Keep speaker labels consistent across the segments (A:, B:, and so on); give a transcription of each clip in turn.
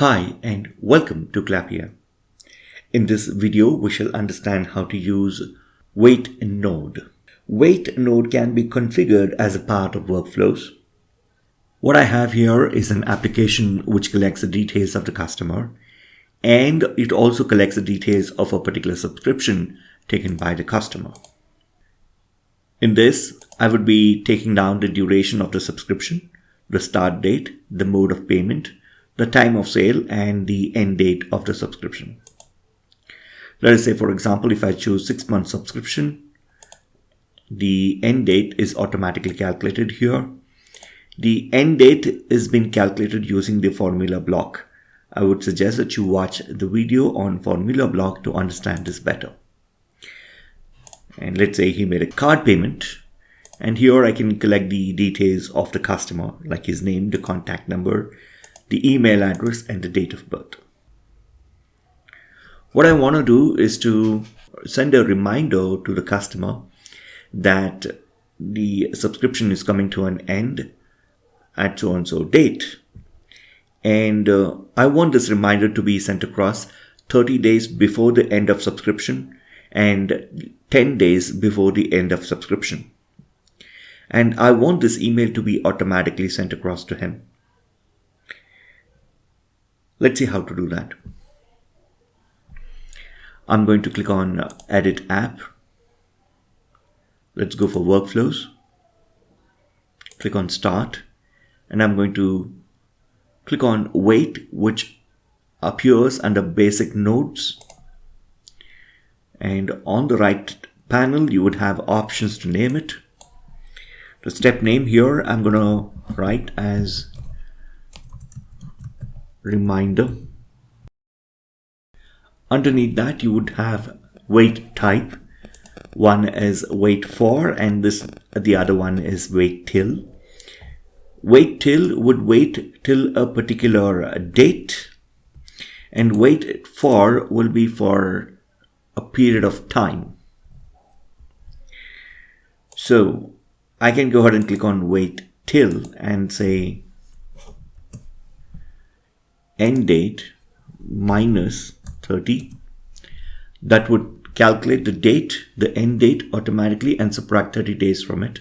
A: Hi and welcome to Clappia. In this video, we shall understand how to use wait node. Wait node can be configured as a part of workflows. What I have here is an application which collects the details of the customer, and it also collects the details of a particular subscription taken by the customer. In this, I would be taking down the duration of the subscription, the start date, the mode of payment, the time of sale, and the end date of the subscription. Let us say, for example, if I choose 6-month subscription, the end date is automatically calculated here. The end date is being calculated using the formula block. I would suggest that you watch the video on formula block to understand this better. And let's say he made a card payment, and here I can collect the details of the customer, like his name, the contact number, the email address, and the date of birth. What I want to do is to send a reminder to the customer that the subscription is coming to an end at so-and-so date. And I want this reminder to be sent across 30 days before the end of subscription and 10 days before the end of subscription. And I want this email to be automatically sent across to him. Let's see how to do that. I'm going to click on Edit App. Let's go for Workflows. Click on Start. And I'm going to click on Wait, which appears under Basic Nodes. And on the right panel, you would have options to name it. The step name here, I'm going to write as Reminder. Underneath that, you would have wait type. One is wait for, and the other one is wait till. Wait till would wait till a particular date, and wait for will be for a period of time. So I can go ahead and click on wait till and say end date minus 30. That would calculate the date, the end date automatically, and subtract 30 days from it.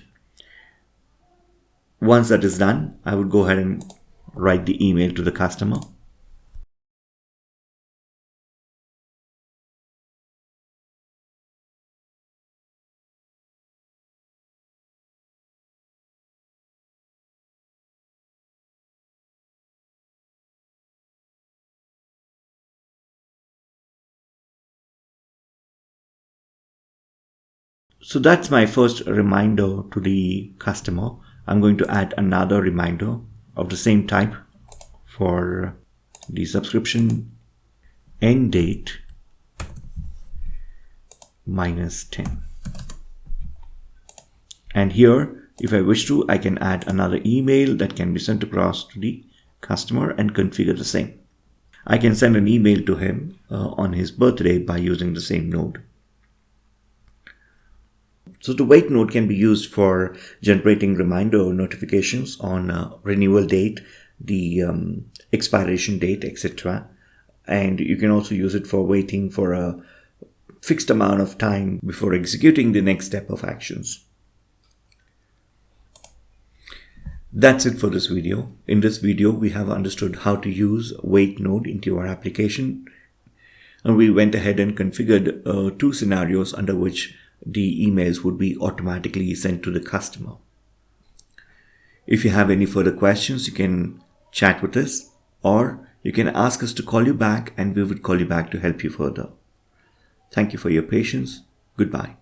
A: Once that is done, I would go ahead and write the email to the customer. So that's my first reminder to the customer. I'm going to add another reminder of the same type for the subscription end date minus 10. And here, if I wish to, I can add another email that can be sent across to the customer and configure the same. I can send an email to him on his birthday by using the same node. So the wait node can be used for generating reminder notifications on renewal date, the expiration date, etc. And you can also use it for waiting for a fixed amount of time before executing the next step of actions. That's it for this video. In this video, we have understood how to use wait node into our application. And we went ahead and configured 2 scenarios under which the emails would be automatically sent to the customer. If you have any further questions, you can chat with us, or you can ask us to call you back and we would call you back to help you further. Thank you for your patience. Goodbye.